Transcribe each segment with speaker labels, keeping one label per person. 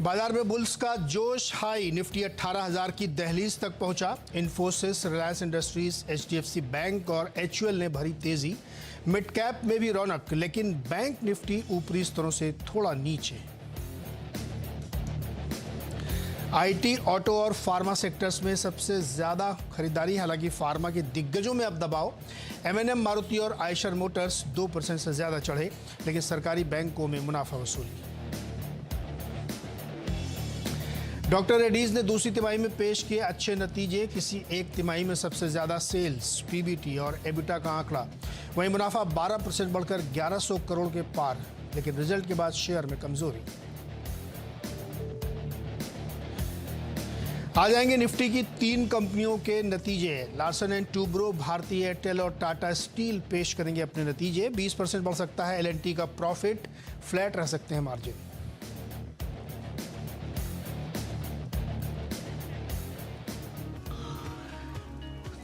Speaker 1: बाजार में बुल्स का जोश हाई, निफ्टी 18,000 की दहलीज तक पहुंचा। Infosys, Reliance industries, HDFC bank और एचयूएल ने भरी तेजी। मिड कैप में भी रौनक, लेकिन बैंक निफ्टी ऊपरी स्तरों से थोड़ा नीचे। आईटी, ऑटो और फार्मा सेक्टर्स में सबसे ज्यादा खरीदारी, हालांकि फार्मा के दिग्गजों में अब दबाव। एमएनएम, मारुति और आयशर मोटर्स 2% से ज्यादा चढ़े, लेकिन सरकारी बैंकों में मुनाफा वसूली। डॉक्टर रेड्डीज ने दूसरी तिमाही में पेश किए अच्छे नतीजे। किसी एक तिमाही में सबसे ज्यादा सेल्स, पीबीटी और एबिटा का आंकड़ा। वहीं मुनाफा 12% बढ़कर 1100 करोड़ के पार, लेकिन रिजल्ट के बाद शेयर में कमजोरी। आ जाएंगे निफ्टी की 3 कंपनियों के नतीजे। Larsen and Toubro, Bharti Airtel और टाटा स्टील पेश करेंगे अपने नतीजे। 20% बढ़ सकता है एल&टी का प्रॉफिट, फ्लैट रह सकते हैं मार्जिन।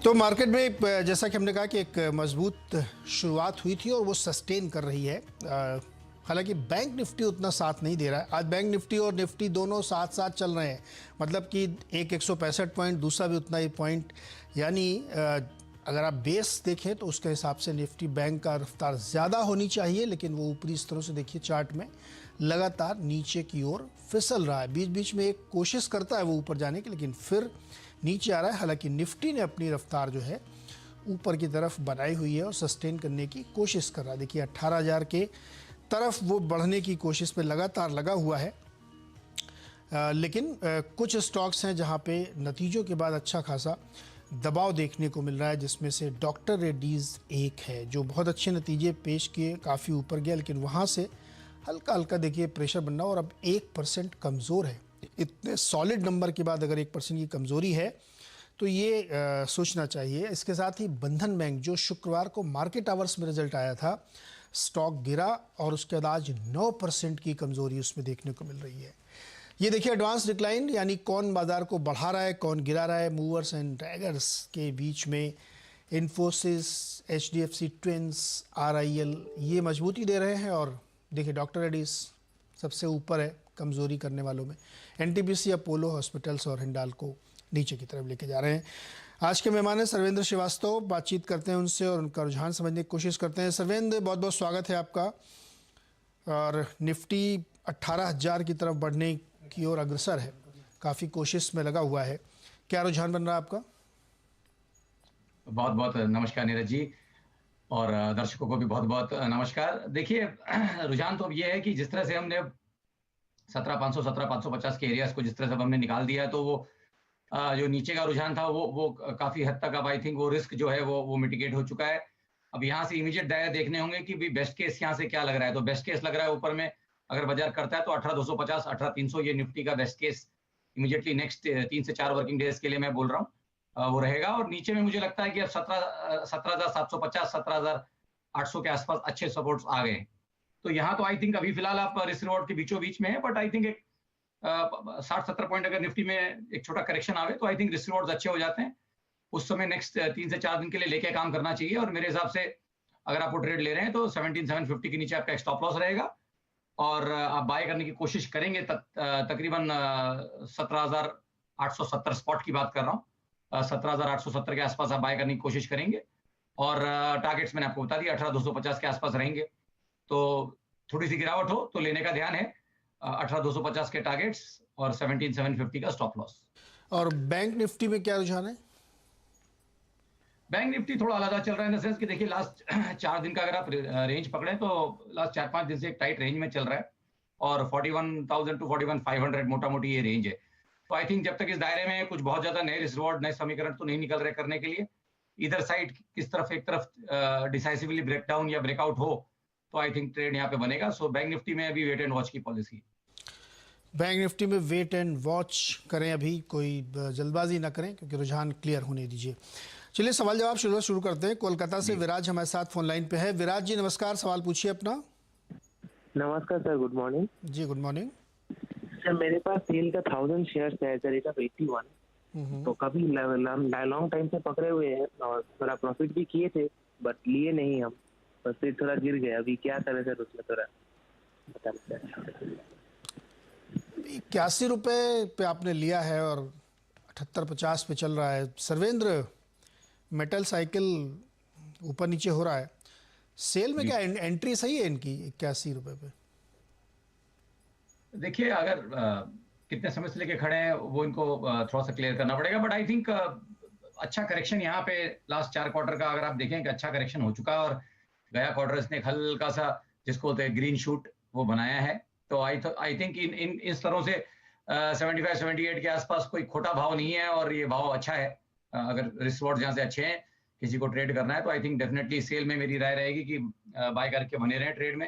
Speaker 1: तो मार्केट में जैसा कि हमने कहा कि एक मजबूत शुरुआत हुई थी और वो सस्टेन कर रही है। हालांकि बैंक निफ्टी उतना साथ नहीं दे रहा है। आज बैंक निफ्टी और निफ्टी दोनों साथ साथ चल रहे हैं, मतलब कि एक 165 पॉइंट, दूसरा भी उतना ही पॉइंट। यानी अगर आप बेस देखें तो उसके हिसाब से निफ्टी बैंक का रफ्तार ज़्यादा होनी चाहिए, लेकिन वो ऊपरी स्तरों से देखिए चार्ट में लगातार नीचे की ओर फिसल रहा है। बीच बीच में एक कोशिश करता है वो ऊपर जाने की, लेकिन फिर नीचे आ रहा है। हालांकि निफ्टी ने अपनी रफ्तार जो है ऊपर की तरफ बनाई हुई है और सस्टेन करने की कोशिश कर रहा है। देखिए 18,000 के तरफ वो बढ़ने की कोशिश पे लगातार लगा हुआ है। लेकिन कुछ स्टॉक्स हैं जहां पे नतीजों के बाद अच्छा खासा दबाव देखने को मिल रहा है, जिसमें से डॉक्टर रेड्डीज एक है जो बहुत अच्छे नतीजे पेश किए, काफ़ी ऊपर गया, लेकिन वहां से हल्का हल्का देखिए प्रेशर बनना और अब 1% कमज़ोर है। इतने सॉलिड नंबर के बाद अगर 1% की कमज़ोरी है तो ये सोचना चाहिए। इसके साथ ही बंधन बैंक, जो शुक्रवार को मार्केट आवर्स में रिजल्ट आया था, स्टॉक गिरा और उसके बाद आज 9% की कमजोरी उसमें देखने को मिल रही है। ये देखिए एडवांस डिक्लाइन, यानी कौन बाजार को बढ़ा रहा है, कौन गिरा रहा है। मूवर्स एंड ड्रैगर्स के बीच में इन्फोसिस, एचडीएफसी ट्विंस, आरआईएल ये मजबूती दे रहे हैं। और देखिए डॉक्टर रेड्डीज सबसे ऊपर है कमजोरी करने वालों में। एनटीपीसी, अपोलो हॉस्पिटल्स और हिंडाल्को नीचे की तरफ लेके जा रहे हैं। आज के मेहमान हैं सर्वेंद्र श्रीवास्तव। बातचीत करते हैं उनसे और उनका रुझान समझने की कोशिश करते हैं। सर्वेंद्र, बहुत बहुत स्वागत है आपका। और निफ्टी 18,000 की तरफ बढ़ने की ओर अग्रसर है, काफ़ी कोशिश में लगा हुआ है। क्या रुझान बन रहा है आपका?
Speaker 2: बहुत बहुत नमस्कार नीरज जी, और दर्शकों को भी बहुत बहुत नमस्कार। देखिए रुझान तो अब ये है कि जिस तरह से हमने 17,500 17,550 के एरियाज को जिस तरह से हमने निकाल दिया, तो वो जो नीचे का रुझान था वो काफी हद तक अब आई थिंक वो रिस्क जो है वो मिटिगेट हो चुका है। अब यहाँ से इमीडिएट दायरे देखने होंगे कि भी बेस्ट केस यहाँ से क्या लग रहा है। तो बेस्ट केस लग रहा है ऊपर में अगर बाजार करता है तो 18,250 18,300 ये निफ्टी का बेस्ट केस इमीडिएटली नेक्स्ट 3 से 4 वर्किंग डेज के लिए मैं बोल रहा हूँ वो रहेगा। और नीचे में मुझे लगता है कि अब 17,750 17,800 के आसपास अच्छे सपोर्ट्स आ गए। तो यहाँ तो आई थिंक अभी फिलहाल आप रिस्क रिवॉर्ड के बीचों बीच में है, बट आई थिंक एक 60-70 पॉइंट अगर निफ्टी में एक छोटा करेक्शन आवे तो आई थिंक रिस्क रिवॉर्ड्स अच्छे हो जाते हैं। उस समय नेक्स्ट 3 से 4 दिन के लिए लेके काम करना चाहिए। और मेरे हिसाब से अगर आप वो ट्रेड ले रहे हैं तो 17,750 के नीचे आपका स्टॉप लॉस रहेगा और आप बाय करने की कोशिश करेंगे। तकरीबन 17,870 स्पॉट की बात कर रहा हूँ, 17,870 के आसपास आप बाय करने की कोशिश करेंगे। और टारगेट्स मैंने आपको बता दिया 18,250 के आसपास रहेंगे। तो थोड़ी सी गिरावट हो तो लेने का ध्यान है 18,250 के टारगेट्स और 17,750 का स्टॉप लॉस।
Speaker 1: और बैंक निफ्टी में क्या रुझान है?
Speaker 2: बैंक निफ्टी थोड़ा अलग चल रहा है इन द सेंस कि देखिए लास्ट 4 दिन का अगर आप रेंज पकड़े तो लास्ट 4-5 दिन से एक टाइट रेंज में चल रहा है और 41,000 टू 41,500 मोटा मोटी ये रेंज है। तो आई थिंक जब तक इस दायरे में कुछ बहुत ज्यादा नए रिस्क रिवॉर्ड, नए समीकरण तो नहीं निकल रहे करने के लिए, इधर साइड किस तरफ एक तरफ डिसाइसिवली ब्रेकडाउन या ब्रेकआउट हो तो आई थिंक ट्रेड यहाँ पे बनेगा। सो बैंक निफ्टी में अभी वेट एंड वॉच की पॉलिसी।
Speaker 1: बैंक निफ्टी में वेट एंड वॉच करें, अभी कोई जल्दबाजी ना करें क्योंकि रुझान क्लियर होने दीजिए। चलिए सवाल जवाब शुरू करते हैं। कोलकाता से विराज हमारे साथ फोन लाइन पे है। विराज जी नमस्कार, सवाल पूछिए अपना।
Speaker 3: नमस्कार सर, गुड मॉर्निंग।
Speaker 1: जी गुड मॉर्निंग
Speaker 3: सर, मेरे पास सेल का 1000 शेयर्स है एट द रेट ऑफ 81। तो काफी लॉन्ग टाइम से पकड़े हुए हैं और थोड़ा प्रॉफिट भी किए थे, बट लिए नहीं हम, बस फिर थोड़ा गिर गया। अभी क्या करें सर, उसमें थोड़ा बता सकते हैं?
Speaker 1: ₹81 पे आपने लिया है और 78-50 पे चल रहा है। सर्वेंद्र, मेटल साइकिल ऊपर नीचे हो रहा है, सेल में
Speaker 2: जी
Speaker 1: क्या एंट्री सही है इनकी ₹81 पे?
Speaker 2: देखिए, अगर कितने समय से लेके खड़े हैं वो इनको थोड़ा सा क्लियर करना पड़ेगा, बट आई थिंक अच्छा करेक्शन यहाँ पे लास्ट 4 क्वार्टर का अगर आप देखें कि अच्छा करेक्शन हो चुका है, और गया क्वार्टर इसने एक हल्का सा जिसको बोलते हैं ग्रीन शूट वो बनाया है। तो आई थिंक इन इन इस तरह से 75-78 के आसपास कोई खोटा भाव नहीं है, और ये भाव अच्छा है। अगर रिस्क रिवॉर्ड जहाँ से अच्छे हैं, किसी को ट्रेड करना है तो आई थिंक डेफिनेटली सेल में मेरी राय रहेगी कि बाय करके बने रहे ट्रेड में।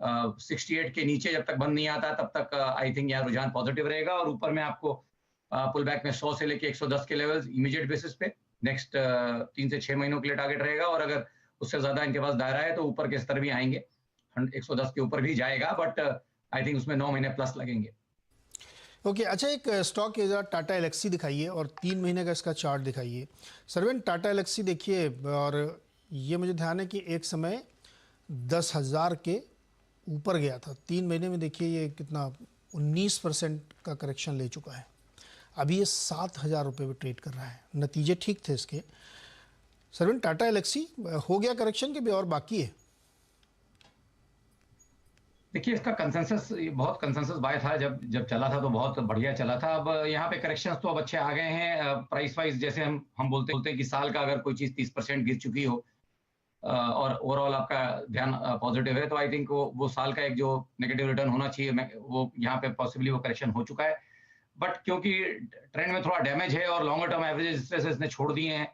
Speaker 2: 68 के नीचे जब तक बंद नहीं आता तब तक आई थिंक यहाँ रुझान पॉजिटिव रहेगा, और ऊपर में आपको पुल बैक में 100 से लेके 110 के लेवल्स इमीडिएट बेसिस पे नेक्स्ट 3 से 6 महीनों के लिए टारगेट रहेगा, और अगर उससे ज्यादा इनके पास दायरा है तो ऊपर के स्तर भी आएंगे, 110 के ऊपर भी जाएगा, बट आई थिंक उसमें 9 महीने प्लस लगेंगे।
Speaker 1: ओके, अच्छा एक स्टॉक है, टाटा एलेक्सी दिखाइए और 3 महीने का इसका चार्ट दिखाइए। सर्वेंट, टाटा एलेक्सी देखिए, और ये मुझे ध्यान है कि एक समय 10,000 के ऊपर गया था। 3 महीने में देखिए ये कितना 19% का करेक्शन ले चुका है। अभी ये ₹7,000 पे ट्रेड कर रहा है। नतीजे ठीक थे इसके। सर्वेंट, टाटा एलेक्सी हो गया करेक्शन के भी और बाकी है?
Speaker 2: देखिए, इसका कंसेंसस बहुत कंसेंसस बाय था, जब चला था तो बहुत बढ़िया चला था। अब यहाँ पे करेक्शंस तो अब अच्छे आ गए हैं प्राइस वाइज। जैसे हम बोलते हैं कि साल का अगर कोई चीज 30% गिर चुकी हो और ओवरऑल आपका ध्यान पॉजिटिव है, तो आई थिंक वो साल का एक जो नेगेटिव रिटर्न होना चाहिए वो यहाँ पे पॉसिबली वो करेक्शन हो चुका है। बट क्योंकि ट्रेंड में थोड़ा डैमेज है और लॉन्गर टर्म एवरेज इस तरह से इसने छोड़ दिए हैं,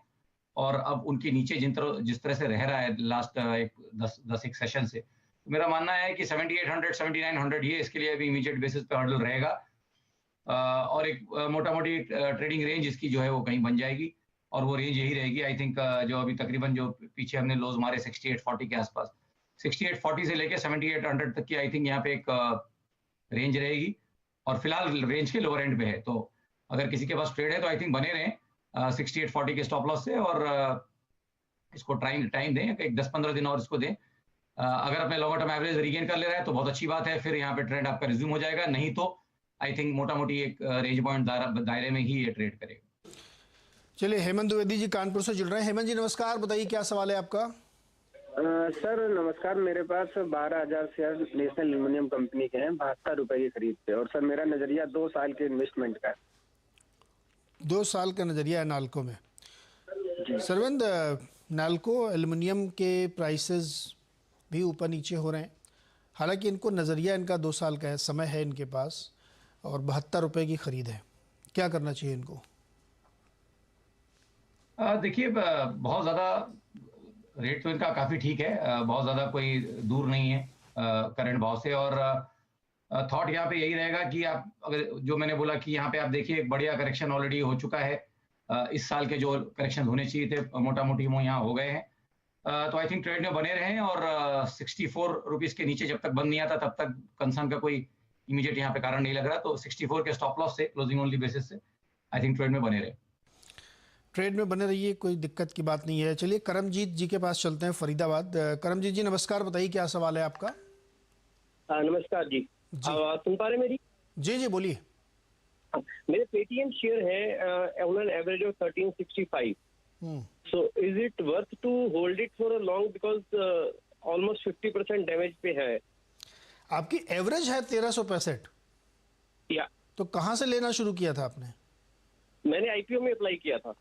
Speaker 2: और अब उनके नीचे जिस तरह से रह रहा है लास्ट एक 10 सेशन से, तो मेरा मानना है कि 7800 7900 ये इसके लिए अभी इमीडिएट बेसिस पे हर्डल रहेगा, और एक मोटा मोटी ट्रेडिंग रेंज इसकी जो है वो कहीं बन जाएगी, और वो रेंज यही रहेगी आई थिंक। जो अभी तकरीबन जो पीछे हमने लोज मारे 6840 के आसपास, 6840 से लेके 7800 तक की आई थिंक यहाँ पे एक रेंज रहेगी, और फिलहाल रेंज के लोअर एंड पे है। तो अगर किसी के पास ट्रेड है तो आई थिंक बने रहें 6840 के स्टॉप लॉस से, और इसको टाइम दें, एक 10-15 दिन और इसको दें। अगर अपने लॉन्गर टर्म एवरेज रिगेन कर ले रहा है तो बहुत अच्छी बात है, फिर यहाँ पे ट्रेंड आपका रिज्यूम हो जाएगा। नहीं तो आई थिंक मोटा मोटी एक रेंज पॉइंट दायरे में ही ये ट्रेड करेगा।
Speaker 1: चलिए, हेमंत द्विवेदी जी कानपुर से जुड़ रहे हैं। हेमंत जी नमस्कार, बताइए क्या सवाल है आपका?
Speaker 4: सर नमस्कार, मेरे पास 12,000 शेयर नेशनल एल्युमिनियम कंपनी के हैं, ₹72 की खरीद पे, और सर मेरा नजरिया 2 साल के इन्वेस्टमेंट का है।
Speaker 1: 2 साल का नजरिया है नाल्को में। सरविंद, नाल्को एल्युमिनियम के प्राइसेस भी ऊपर नीचे हो रहे हैं, हालांकि इनको नज़रिया इनका 2 साल का है, समय है इनके पास, और ₹72 की खरीद है। क्या करना चाहिए इनको?
Speaker 2: देखिए, बहुत ज़्यादा रेट तो इनका काफ़ी ठीक है, बहुत ज़्यादा कोई दूर नहीं है करंट भाव से, और थॉट यहाँ पे यही रहेगा कि आप अगर जो मैंने बोला कि यहाँ पे आप देखिए एक बढ़िया करेक्शन ऑलरेडी हो चुका है। इस साल के जो करेक्शन होने चाहिए थे मोटा मोटी वो यहाँ हो गए हैं, तो आई थिंक ट्रेड में बने रहें, और 64 रुपीज़ के नीचे जब तक बंद नहीं आता तब तक कंसर्न का कोई इमीडिएट यहाँ पे कारण नहीं लग रहा। तो 64 के स्टॉप लॉस से क्लोजिंग ओनली बेसिस से आई थिंक ट्रेड में बने रहे।
Speaker 1: ट्रेड में बने रहिए, कोई दिक्कत की बात नहीं है। चलिए करमजीत जी के पास चलते हैं, फरीदाबाद। करमजीत जी नमस्कार, बताइए क्या सवाल है आपका?
Speaker 5: नमस्कार जी, आवाज सुन पा रहे मेरी?
Speaker 1: जी जी बोलिए।
Speaker 5: मेरे पेटीएम शेयर है on an average of 1365, so is it worth to hold it for a long, because almost 50% damage पे है।
Speaker 1: आपकी एवरेज है 1365?
Speaker 5: या
Speaker 1: तो कहाँ से लेना शुरू किया था आपने?
Speaker 5: मैंने आईपीओ में अप्लाई किया था।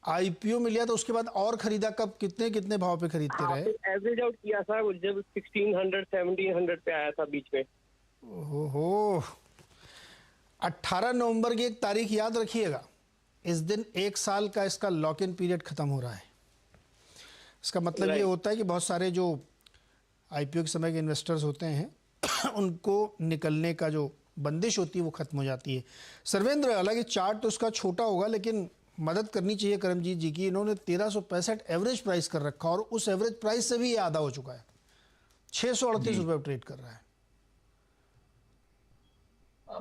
Speaker 1: आईपीओ में लिया तो उसके बाद और खरीदा कब? कितने कितने भाव पे खरीदते रहे?
Speaker 5: एवरेज आउट किया था जब 1600 1700 पे आया था बीच में।
Speaker 1: ओहो, 18 नवंबर की एक तारीख याद रखिएगा, इस दिन 1 साल का इसका लॉक इन पीरियड खत्म हो रहा है। इसका मतलब ये होता है कि बहुत सारे जो आईपीओ के समय के इन्वेस्टर्स होते हैं उनको निकलने का जो बंदिश होती है वो खत्म हो जाती है। सर्वेंद्र, हालांकि चार्ट तो उसका छोटा होगा लेकिन मदद करनी चाहिए करमजीत जी की। इन्होंने 1365 एवरेज प्राइस कर रखा, और उस एवरेज प्राइस से भी ये आधा हो चुका है। 638 रुपये ट्रेड कर रहा है।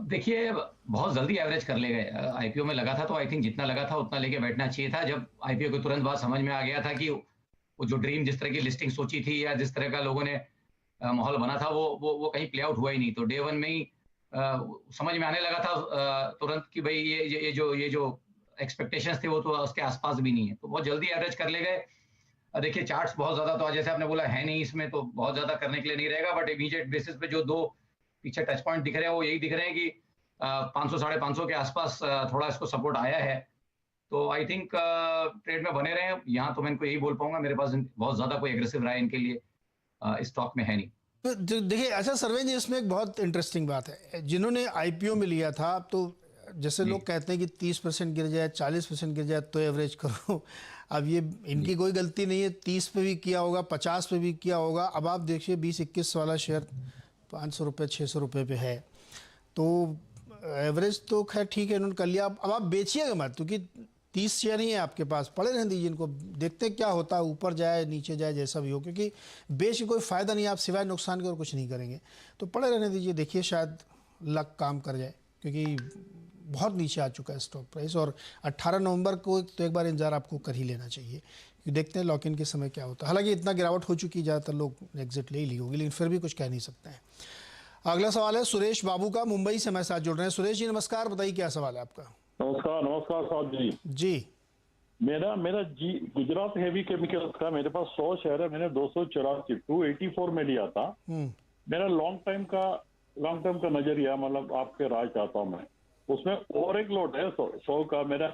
Speaker 2: देखिए, बहुत जल्दी एवरेज कर ले गए। आईपीओ में लगा था तो आई थिंक जितना लगा था उतना लेके बैठना चाहिए था। जब आईपीओ के तुरंत बाद समझ में आ गया था कि वो जो ड्रीम जिस तरह की लिस्टिंग सोची थी या जिस तरह का लोगों ने माहौल बना था वो कहीं प्ले आउट हुआ ही नहीं, तो डे वन में ही समझ में आने लगा था तुरंत कि भाई ये जो एक्सपेक्टेशंस थे वो तो उसके आसपास भी नहीं है, तो बहुत जल्दी एवरेज कर ले गए। देखिए चार्ट्स बहुत ज्यादा तो जैसे आपने बोला है नहीं इसमें, तो बहुत ज्यादा करने के लिए नहीं रहेगा, बट इमीडिएट बेसिस पे जो दो पीछे टच पॉइंट दिख रहे हैं वो यही दिख रहे हैं कि 500 550 के आसपास थोड़ा इसको सपोर्ट आया है। तो आई थिंक ट्रेड में बने रहे, यहाँ तो मैं इनको यही बोल पाऊंगा, मेरे पास बहुत ज्यादा कोई एग्रेसिव राय इनके लिए स्टॉक में है नहीं।
Speaker 1: तो देखिए अच्छा सरवेन जी, इसमें एक बहुत इंटरेस्टिंग बात है, जिन्होंने आईपीओ में लिया था, तो जैसे लोग कहते हैं कि 30% गिर जाए 40% गिर जाए तो एवरेज करो। अब ये इनकी कोई गलती नहीं है, 30 पे भी किया होगा, 50 पे भी किया होगा। अब आप देखिए 20-21 वाला शेयर 500 रुपये 600 रुपये पे है, तो एवरेज तो खैर ठीक है इन्होंने कर लिया। अब आप बेचिएगा मत, क्योंकि 30 शेयर ही है आपके पास, पड़े रहने दीजिए इनको, देखते हैं क्या होता है, ऊपर जाए नीचे जाए जैसा भी हो, क्योंकि बेच के कोई फ़ायदा नहीं, आप सिवाय नुकसान के और कुछ नहीं करेंगे, तो पड़े रहने दीजिए। देखिए शायद लक काम कर जाए, क्योंकि बहुत नीचे आ चुका है स्टॉक प्राइस, और 18 नवंबर को तो एक बार इंतजार आपको कर ही लेना चाहिए, क्योंकि देखते हैं लॉक इन के समय क्या होता है। हालांकि इतना गिरावट हो चुकी है, ज़्यादातर लोग एग्जिट ले ही ली होगी, लेकिन फिर भी कुछ कह नहीं सकते हैं। अगला सवाल है सुरेश बाबू का, मुंबई से हमारे साथ जुड़ रहे हैं। सुरेश जी नमस्कार, बताइए क्या सवाल है आपका।
Speaker 6: नमस्कार साहब जी।
Speaker 1: जी
Speaker 6: मेरा जी गुजरात हेवी केमिकल्स का मेरे पास 100 शेयर है, मैंने 284 284 में लिया था। मेरा लॉन्ग टाइम का नजरिया, मतलब आपके राय चाहता हूँ मैं, उसमें और एक लॉट है 100 का, मेरा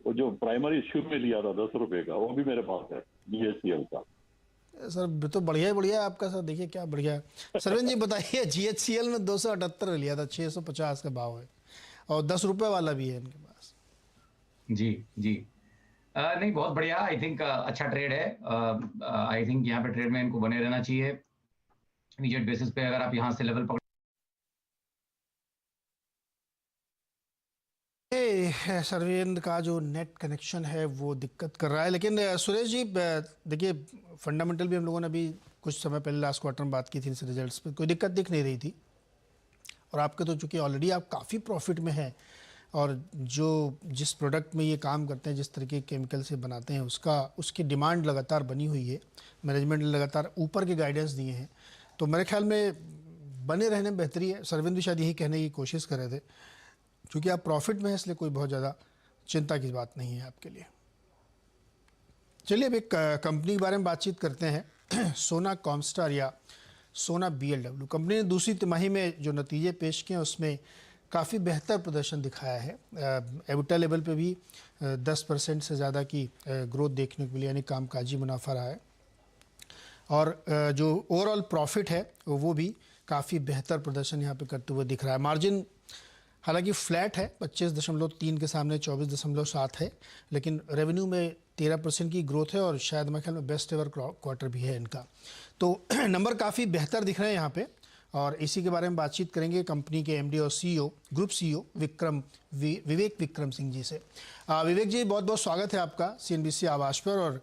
Speaker 6: वो जो प्राइमरी इश्यू में लिया था 10 रुपए का, वो भी मेरे पास है GHCL का।
Speaker 1: सर तो बढ़िया है आपका सर, देखिए क्या बढ़िया है। सरवन जी बताइए, GHCL में 278 लिया था, 650 का भाव है, और 10 रुपए वाला भी है इनके पास।
Speaker 2: जी नहीं बहुत बढ़िया, आई थिंक अच्छा ट्रेड है। आई थिंक यहाँ पे ट्रेड में इनको बने रहना चाहिए इमीडिएट बेसिस पे। अगर आप यहाँ से लेवल पकड़,
Speaker 1: सरवेंद्र का जो नेट कनेक्शन है वो दिक्कत कर रहा है, लेकिन सुरेश जी देखिए फंडामेंटल भी हम लोगों ने अभी कुछ समय पहले लास्ट क्वार्टर में बात की थी, इनसे रिजल्ट्स पे कोई दिक्कत दिख नहीं रही थी, और आपके तो चूँकि ऑलरेडी आप काफ़ी प्रॉफिट में हैं, और जो जिस प्रोडक्ट में ये काम करते हैं, जिस तरीके के केमिकल से बनाते हैं, उसकी डिमांड लगातार बनी हुई है, मैनेजमेंट ने लगातार ऊपर के गाइडेंस दिए हैं, तो मेरे ख्याल में बने रहने में बेहतरी है। सरविंद भी शायद यही कहने की कोशिश कर रहे थे, क्योंकि आप प्रॉफिट में हैं, इसलिए कोई बहुत ज़्यादा चिंता की बात नहीं है आपके लिए। चलिए अब एक कंपनी के बारे में बातचीत करते हैं। सोना कॉमस्टार या सोना BLW कंपनी ने दूसरी तिमाही में जो नतीजे पेश किए उसमें काफ़ी बेहतर प्रदर्शन दिखाया है। एबिटा लेवल पे भी 10% से ज़्यादा की ग्रोथ देखने को मिली, यानी कामकाजी मुनाफा रहा है, और जो ओवरऑल प्रॉफिट है वो भी काफ़ी बेहतर प्रदर्शन यहाँ पे करते हुए दिख रहा है। मार्जिन हालांकि फ्लैट है, 25.3 के सामने 24.7 है, लेकिन रेवेन्यू में 13% की ग्रोथ है, और शायद मेरे ख्याल में बेस्ट एवर क्वार्टर भी है इनका, तो नंबर काफ़ी बेहतर दिख रहे हैं यहाँ पे, और इसी के बारे में बातचीत करेंगे कंपनी के MD और CEO, ग्रुप CEO विवेक विक्रम सिंह जी से। विवेक जी बहुत बहुत स्वागत है आपका CNBC आवाज़ पर, और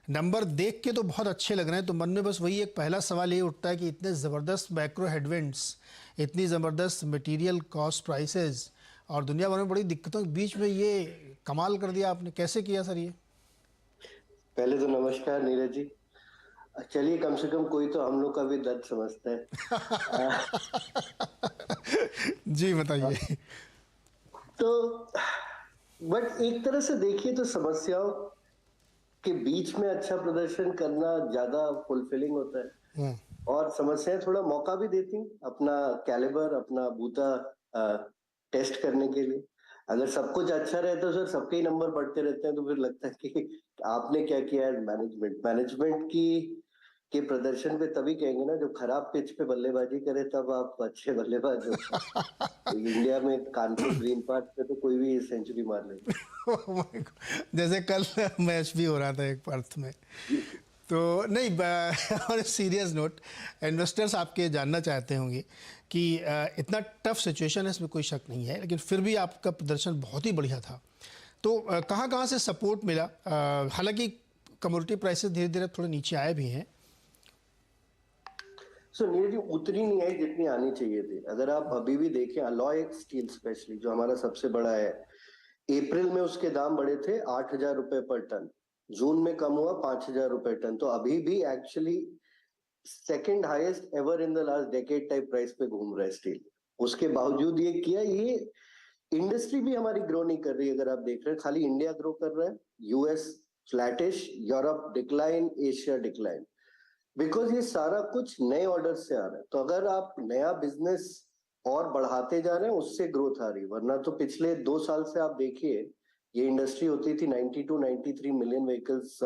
Speaker 1: नंबर देख के तो बहुत अच्छे लग रहे हैं, तो मन में बस वही एक पहला सवाल ये उठता है कि इतने ज़बरदस्त मैक्रो हेडविंड्स, इतनी ज़बरदस्त मटेरियल कॉस्ट प्राइसेस और दुनिया भर में बड़ी दिक्कतों के बीच में ये कमाल कर दिया आपने, कैसे किया सर ये?
Speaker 7: पहले तो नमस्कार नीरज जी। चलिए कम से कम कोई तो हम लोग का भी दर्द समझता है।
Speaker 1: जी बताइए।
Speaker 7: तो बट एक तरह से देखिए तो समस्याओं के बीच में अच्छा प्रदर्शन करना ज्यादा फुलफिलिंग होता है, और समस्याएं थोड़ा मौका भी देती हैं अपना कैलिबर, अपना बूता टेस्ट करने के लिए। अगर सब कुछ अच्छा रहता है सर, सबके ही नंबर बढ़ते रहते हैं, तो फिर लगता है कि आपने क्या किया है। मैनेजमेंट के प्रदर्शन पे तभी कहेंगे ना, जो खराब पिच पे बल्लेबाजी करे तब आप अच्छे बल्लेबाज हो। तो इंडिया में कानपुर ग्रीन पार्क पे तो कोई भी सेंचुरी मार लेगा।
Speaker 1: जैसे कल मैच भी हो रहा था एक पर्थ में, तो नहीं, और सीरियस नोट, इन्वेस्टर्स आपके जानना चाहते होंगे कि इतना टफ सिचुएशन है, इसमें कोई शक नहीं है, लेकिन फिर भी आपका प्रदर्शन बहुत ही बढ़िया था, तो कहाँ से सपोर्ट मिला? हालांकि कमोडिटी प्राइसेस धीरे धीरे थोड़े नीचे आए भी हैं।
Speaker 7: नीरज जी उतनी नहीं आई जितनी आनी चाहिए थी। अगर आप अभी भी देखें अलॉय स्टील स्पेशली, जो हमारा सबसे बड़ा है, अप्रैल में उसके दाम बढ़े थे 8,000 रुपए पर टन, जून में कम हुआ 5,000 रुपए टन, तो अभी भी actually second highest ever in the last decade type price पे घूम रहा है स्टील। उसके बावजूद ये किया। ये इंडस्ट्री भी हमारी ग्रो नहीं कर रही, अगर आप देख रहे हैं खाली इंडिया ग्रो कर रहा है, US flattish, Europe decline, Asia decline, because ये सारा कुछ नए ऑर्डर से आ रहा है। तो अगर आप नया बिजनेस और बढ़ाते जा रहे हैं उससे ग्रोथ आ रही है, वरना तो पिछले 2 साल से आप देखिए ये इंडस्ट्री होती थी 92-93 million vehicles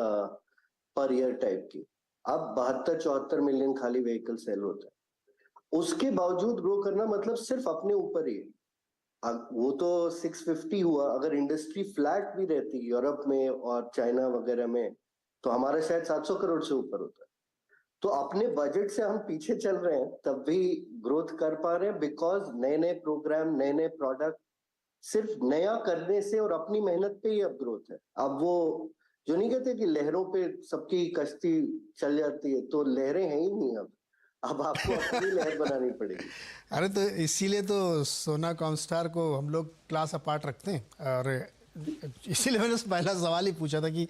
Speaker 7: per year type की, अब 72-74 मिलियन खाली व्हीकल सेल होता है। उसके बावजूद ग्रो करना मतलब सिर्फ अपने ऊपर ही, वो तो 650 हुआ, अगर इंडस्ट्री फ्लैट भी रहती यूरोप में और चाइना वगैरह में तो हमारा शायद 700 करोड़ से ऊपर होता है। तो अपने बजट से हम पीछे चल रहे हैं तब भी ग्रोथ कर पा रहे हैं, बिकॉज नए नए प्रोग्राम, नए नए प्रोडक्ट, सिर्फ नया करने से और अपनी मेहनत पे ही अब ग्रोथ है। अब वो जो नहीं कहते कि लहरों पे सबकी कश्ती चल जाती है, तो लहरें हैं ही नहीं, अब आपको अपनी लहर बनानी पड़ेगी।
Speaker 1: अरे तो इसीलिए तो सोना कॉमस्टार को हम लोग क्लास अपार्ट रखते हैं, और इसीलिए मैंने पहला सवाल ही पूछा था कि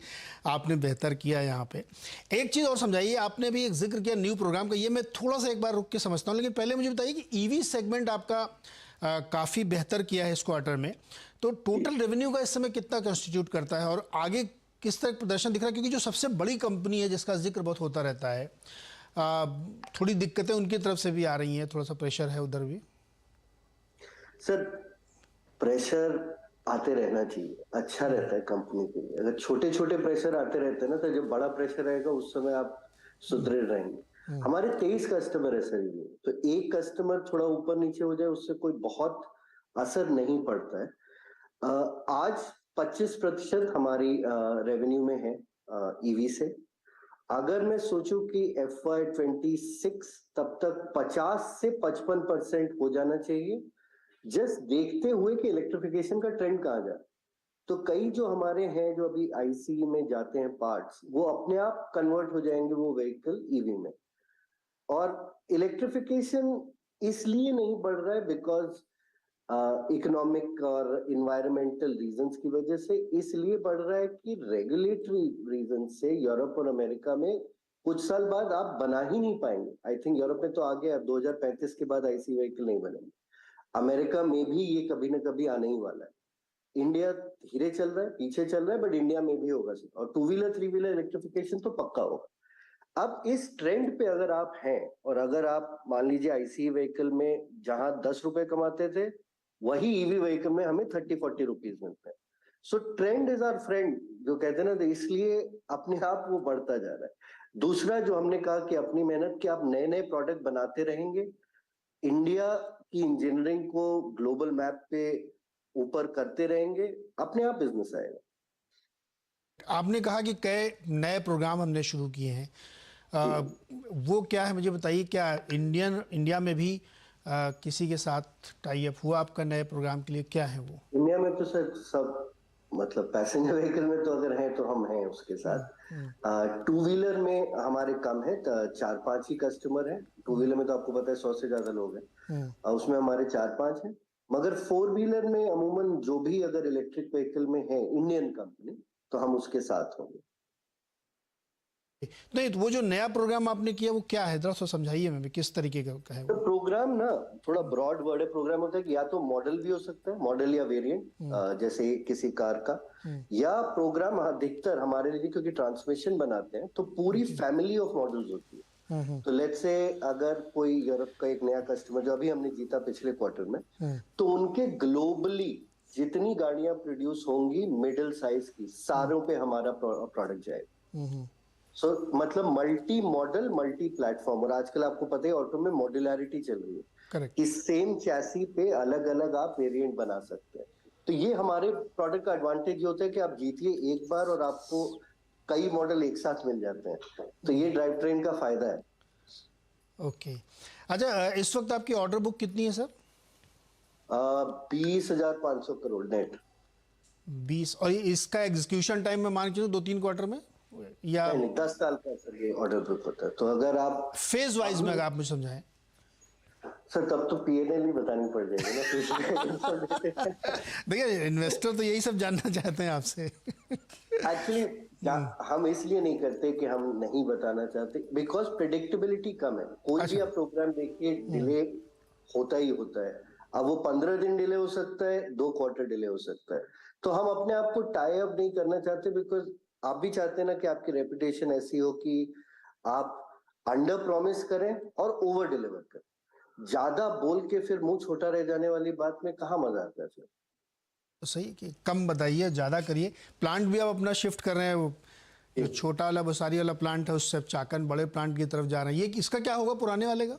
Speaker 1: आपने बेहतर किया यहाँ पे। एक चीज़ और समझाइए, आपने भी एक जिक्र किया न्यू प्रोग्राम का, ये मैं थोड़ा सा एक बार रुक के समझता हूँ, लेकिन पहले मुझे बताइए कि ईवी सेगमेंट आपका काफ़ी बेहतर किया है इस क्वार्टर में, तो टोटल रेवेन्यू का इस समय कितना कंस्टिट्यूट करता है और आगे किस तरह प्रदर्शन दिख रहा है? क्योंकि जो सबसे बड़ी कंपनी है जिसका जिक्र बहुत होता रहता है, थोड़ी दिक्कतें उनकी तरफ से भी आ रही हैं, थोड़ा सा प्रेशर है उधर भी।
Speaker 7: सर प्रेशर आते रहना चाहिए, अच्छा रहता है कंपनी के लिए। अगर छोटे छोटे प्रेशर आते रहते हैं ना, तो जब बड़ा प्रेशर आएगा उस समय आप सुदृढ़ रहेंगे। हमारे 23 कस्टमर है सर, ये तो एक कस्टमर थोड़ा ऊपर नीचे हो जाए उससे कोई बहुत असर नहीं पड़ता है। आज 25% हमारी रेवेन्यू में है ईवी से। अगर मैं सोचूं कि FY26 तब तक 50 से 55% हो जाना चाहिए, जस्ट देखते हुए कि इलेक्ट्रिफिकेशन का ट्रेंड कहाँ जा। तो कई जो हमारे हैं जो अभी आईसी में जाते हैं पार्ट्स, वो अपने आप कन्वर्ट हो जाएंगे वो व्हीकल ईवी में। और इलेक्ट्रिफिकेशन इसलिए नहीं बढ़ रहा है बिकॉज इकोनॉमिक और इन्वायरमेंटल रीजंस की वजह से, इसलिए बढ़ रहा है कि रेगुलेटरी रीजन से यूरोप और अमेरिका में कुछ साल बाद आप बना ही नहीं पाएंगे। आई थिंक यूरोप में तो आगे अब 2035 के बाद आईसी व्हीकल नहीं बनेंगे, अमेरिका में भी ये कभी ना कभी आने ही वाला है। इंडिया धीरे चल रहा है, पीछे चल रहा है, बट इंडिया में भी होगा सर, और 2 व्हीलर 3 व्हीलर इलेक्ट्रिफिकेशन तो पक्का होगा। अब इस ट्रेंड पे अगर आप हैं, और अगर आप मान लीजिए आईसी व्हीकल में जहां 10 रुपए कमाते थे, वही ईवी व्हीकल में हमें 30-40 रुपीज मिलते हैं। So trend is our friend जो कहते हैं ना, तो इसलिए अपने आप वो बढ़ता जा रहा है। दूसरा जो हमने कहा कि अपनी मेहनत के आप नए नए प्रोडक्ट बनाते रहेंगे, इंडिया की इंजीनियरिंग को ग्लोबल मैप पे ऊपर करते रहेंगे, अपने आप बिजनेस आएगा।
Speaker 1: आपने कहा कि कई नए प्रोग्राम हमने शुरू किए हैं, वो क्या है मुझे बताइए? क्या इंडिया में भी किसी के साथ टाई अप हुआ आपका नए प्रोग्राम के लिए? क्या है वो?
Speaker 7: इंडिया में तो सर सब, मतलब पैसेंजर व्हीकल में तो अगर हैं तो हम हैं उसके साथ। 2 व्हीलर में हमारे कम है, 4-5 ही कस्टमर हैं। 2 व्हीलर में तो आपको पता है 100 से ज्यादा लोग हैं, उसमें हमारे 4-5 हैं। मगर 4 व्हीलर में अमूमन जो भी अगर इलेक्ट्रिक व्हीकल में है इंडियन कंपनी, तो हम उसके साथ होंगे।
Speaker 1: नहीं, तो वो जो नया प्रोग्राम आपने किया वो क्या है, जरा सा समझाइए हमें, किस तरीके का है
Speaker 7: तो
Speaker 1: वो?
Speaker 7: प्रोग्राम ना थोड़ा ब्रॉड वर्ड है। प्रोग्राम होता है कि या तो मॉडल भी हो सकता है, मॉडल या वेरिएंट, जैसे किसी कार का, या प्रोग्राम अधिकतर हमारे लिए क्योंकि ट्रांसमिशन बनाते हैं तो पूरी फैमिली ऑफ मॉडल्स होती है। तो लेट्स से अगर कोई यूरोप का एक नया कस्टमर जो अभी हमने जीता पिछले क्वार्टर में, तो उनके ग्लोबली जितनी गाड़ियां प्रोड्यूस होंगी मिडिल साइज की, सारों पे हमारा प्रोडक्ट जाएगा। सो मतलब मल्टी मॉडल मल्टी प्लेटफॉर्म, और आजकल आपको पता है ऑटो में मॉड्यूलरिटी चल रही है।
Speaker 1: करेक्ट।
Speaker 7: इस सेम चैसी पे अलग अलग आप वेरिएंट बना सकते हैं। तो ये हमारे प्रोडक्ट का एडवांटेज होता है कि आप जीतिए एक बार और आपको कई मॉडल एक साथ मिल जाते हैं। तो ये ड्राइव ट्रेन का फायदा है।
Speaker 1: ओके, अच्छा, इस वक्त आपकी ऑर्डर बुक कितनी है सर?
Speaker 7: 20,500 करोड़ नेट।
Speaker 1: 20, और इसका एग्जीक्यूशन टाइम में मान के चलो 2-3 क्वार्टर में, या
Speaker 7: नहीं 10 साल का सर ये ऑर्डर बुक होता है। तो अगर आप
Speaker 1: फेज वाइज में अगर आप मुझे समझाएं
Speaker 7: सर, तब तो PNL ही बतानी पड़ जाएगी ना।
Speaker 1: देखिए, इन्वेस्टर तो यही सब जानना चाहते हैं आपसे।
Speaker 7: एक्चुअली हम इसलिए नहीं करते कि हम नहीं बताना चाहते, बिकॉज प्रेडिक्टेबिलिटी कम है। कोई भी आप प्रोग्राम देखिए डिले होता ही होता है। अब वो 15 दिन डिले हो सकता है, 2 क्वार्टर डिले हो सकता है। तो हम अपने आप को टाई अप नहीं करना चाहते, बिकॉज आप भी चाहते हैं ना कि आपकी रेपुटेशन ऐसी हो कि आप अंडर प्रॉमिस करें और ओवर डिलीवर करें। ज्यादा बोल के फिर मुंह छोटा रह जाने वाली बात में कहाँ मजा आता है फिर।
Speaker 1: तो सही कि कम बताइए, ज़्यादा करिए। प्लांट भी आप अपना शिफ्ट कर रहे हैं, वो जो छोटा वाला बसारी वाला प्लांट है उससे चाकन बड़े प्लांट की तरफ जा रहे हैं, ये इसका क्या होगा पुराने वाले का?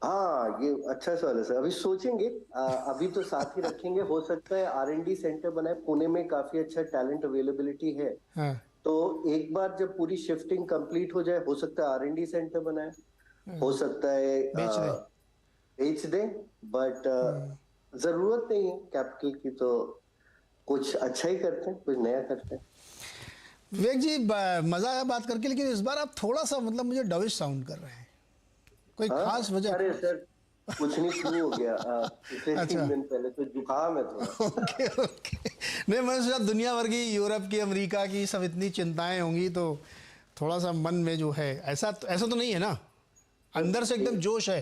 Speaker 7: हाँ, ये अच्छा सवाल है सर। अभी सोचेंगे, अभी तो साथ ही रखेंगे। हो सकता है R&D सेंटर बनाए, पुणे में काफी अच्छा टैलेंट अवेलेबिलिटी है।
Speaker 1: हाँ।
Speaker 7: तो एक बार जब पूरी शिफ्टिंग कंप्लीट हो जाए, हो सकता है R&D सेंटर बनाए, हो सकता है बेच दें, बट जरूरत नहीं है कैपिटल की, तो कुछ अच्छा ही करते हैं, कुछ नया करते हैं।
Speaker 1: विवेक जी, मजा आया बात करके, लेकिन इस बार आप थोड़ा सा मतलब मुझे डविश साउंड कर रहे हैं। कोई खास वजह?
Speaker 7: अरे सर, कुछ नहीं, शुरू हो गया पिछले 3 दिन पहले, तो जुकाम है थोड़ा।
Speaker 1: Okay okay. नहीं, मैं सोचा दुनिया भर की, यूरोप की, अमेरिका की सब इतनी चिंताएं होंगी तो थोड़ा सा मन में जो है ऐसा तो नहीं है ना, अंदर से एकदम जोश है।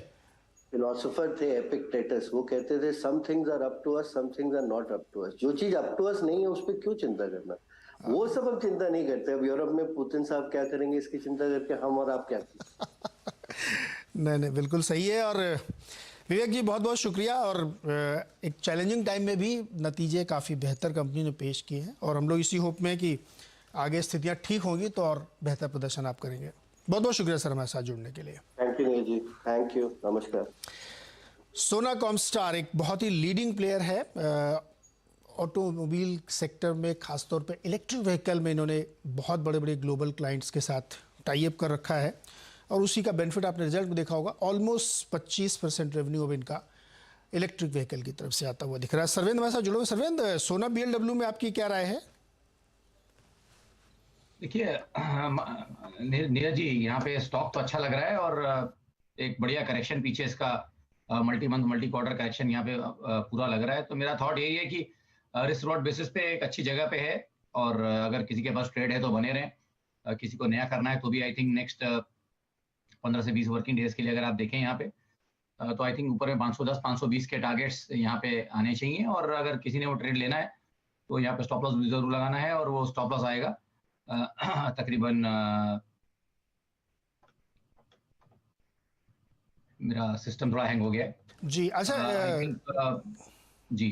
Speaker 7: फिलोसोफर थे एपिक्टेटस, वो कहते थे some things are up to us, some things are not up to us. जो चीज अप टू अस नहीं है उस पर क्यों चिंता करना। वो सब अब चिंता नहीं करते। अब यूरोप में पुतिन साहब क्या करेंगे इसकी चिंता करके हम और आप क्या
Speaker 1: नहीं नहीं, बिल्कुल सही है। और विवेक जी, बहुत बहुत शुक्रिया। और एक चैलेंजिंग टाइम में भी नतीजे काफ़ी बेहतर कंपनी ने पेश किए हैं, और हम लोग इसी होप में कि आगे स्थितियां ठीक होंगी तो और बेहतर प्रदर्शन आप करेंगे। बहुत बहुत शुक्रिया सर हमारे साथ जुड़ने के लिए।
Speaker 7: Thank you ji, thank you, नमस्कार।
Speaker 1: सोना कॉमस्टार एक बहुत ही लीडिंग प्लेयर है ऑटोमोबाइल सेक्टर में, खासतौर पे इलेक्ट्रिक व्हीकल में। इन्होंने बहुत बड़े बड़े ग्लोबल क्लाइंट्स के साथ टाई अप कर रखा है, और उसी का बेनिफिट आपने रिजल्ट में देखा होगा। ऑलमोस्ट 25% रेवेन्यू अब इनका इलेक्ट्रिक व्हीकल की तरफ से आता हुआ दिख रहा है। सर्वेंद्र हमारे साथ जुड़े हुए। सर्वेंद्र, सोना BLW में आपकी क्या राय है?
Speaker 2: देखिए नीरज जी, यहाँ पे स्टॉक तो अच्छा लग रहा है, और एक बढ़िया करेक्शन पीछे इसका multi month multi quarter correction यहाँ पे पूरा लग रहा है। तो मेरा थॉट यही है कि रिस्क रिवॉर्ड बेसिस पे एक अच्छी जगह पे है, और अगर किसी के पास ट्रेड है तो बने रहें, किसी को नया करना है तो भी आई थिंक नेक्स्ट 15 से 20 वर्किंग डेज के लिए अगर आप देखें यहाँ पे, तो आई थिंक ऊपर में 510 520 के टारगेट्स यहाँ पे आने चाहिए। और अगर किसी ने वो ट्रेड लेना है तो यहाँ पे स्टॉप लॉस भी जरूर लगाना है, और वो स्टॉप लॉस आएगा तकरीबन मेरा सिस्टम थोड़ा हैंग हो गया है
Speaker 1: जी। अच्छा
Speaker 2: जी,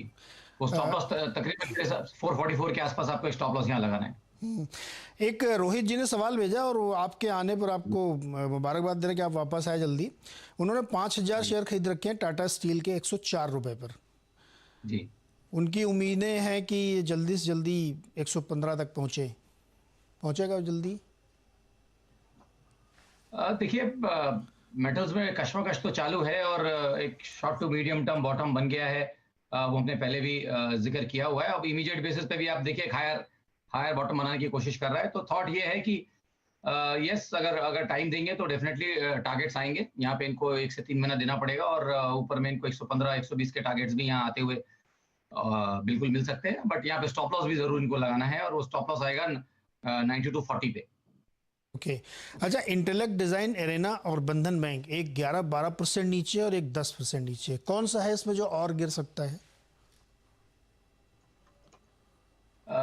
Speaker 2: वो स्टॉप लॉस तकरीबन 444 के आसपास आपको स्टॉप लॉस यहाँ लगाना है।
Speaker 1: एक रोहित जी ने सवाल भेजा, और वो आपके आने पर आपको मुबारकबाद दे रहे कि आप वापस आए जल्दी। उन्होंने 5000 शेयर खरीद रखे हैं टाटा स्टील के 104 रुपए पर
Speaker 2: जी।
Speaker 1: उनकी उम्मीदें हैं कि ये जल्दी से जल्दी 115 तक पहुंचेगा जल्दी।
Speaker 2: देखिए, मेटल्स में कशमकश तो चालू है, और एक short to medium term bottom बन गया है, वो हमने पहले भी जिक्र किया हुआ है। अब इमीडिएट बेसिस पे भी आप देखिए हायर बॉटम बनाने की कोशिश कर रहा है। तो थॉट ये है कि यस, अगर टाइम देंगे तो डेफिनेटली टारगेट्स आएंगे। यहाँ पे इनको 1 से 3 महीना देना पड़ेगा, और ऊपर में इनको 115 120 के टारगेट्स भी यहाँ आते हुए बिल्कुल मिल सकते हैं। बट यहाँ पे स्टॉप लॉस भी जरूर इनको लगाना है, और वो स्टॉप लॉस आएगा 90 to 40 पे।
Speaker 1: ओके। अच्छा, इंटेलेक्ट डिजाइन, एरेना और बंधन बैंक, एक 11-12% नीचे और एक 10% नीचे, कौन सा है इसमें जो और गिर सकता है?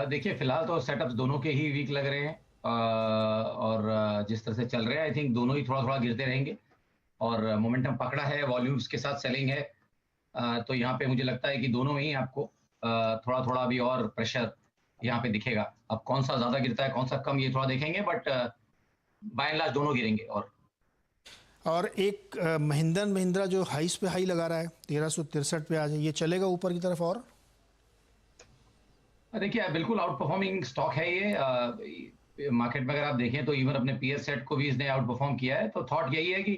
Speaker 2: देखिए, फिलहाल तो सेटअप्स दोनों के ही वीक लग रहे हैं, और जिस तरह से चल रहे हैं आई थिंक दोनों ही थोड़ा थोड़ा गिरते रहेंगे, और मोमेंटम पकड़ा है, वॉल्यूम्स के साथ सेलिंग है। तो यहाँ पे मुझे लगता है कि दोनों में ही आपको थोड़ा थोड़ा भी और प्रेशर यहाँ पे दिखेगा। अब कौन सा ज्यादा गिरता है कौन सा कम, ये थोड़ा देखेंगे, बट बाय एंड लार्ज दोनों गिरेंगे। और
Speaker 1: एक महिंद्रा जो हाईस पे हाई लगा रहा है 1363 पे आ जाए, ये चलेगा ऊपर की तरफ? और
Speaker 2: देखिए, बिल्कुल आउट परफॉर्मिंग स्टॉक है ये। मार्केट में अगर आप देखें तो इवन अपने पीएस सेट को भी इसने आउट परफॉर्म किया है। तो थॉट यही है कि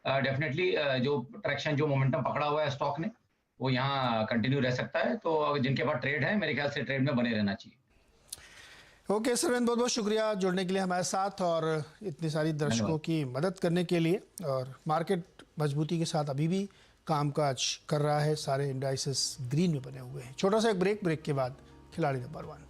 Speaker 2: डेफिनेटली जो ट्रैक्शन, जो मोमेंटम पकड़ा हुआ है स्टॉक ने, वो यहाँ कंटिन्यू रह सकता है। तो जिनके पास ट्रेड है, मेरे ख्याल से ट्रेड में बने रहना चाहिए।
Speaker 1: ओके सर्वेंद्र, बहुत बहुत शुक्रिया जुड़ने के लिए हमारे साथ, और इतनी सारी दर्शकों की मदद करने के लिए। और मार्केट मजबूती के साथ अभी भी कामकाज कर रहा है, सारे इंडाइसेस ग्रीन में बने हुए हैं। छोटा सा एक ब्रेक के बाद खिलाड़ी नंबर 1।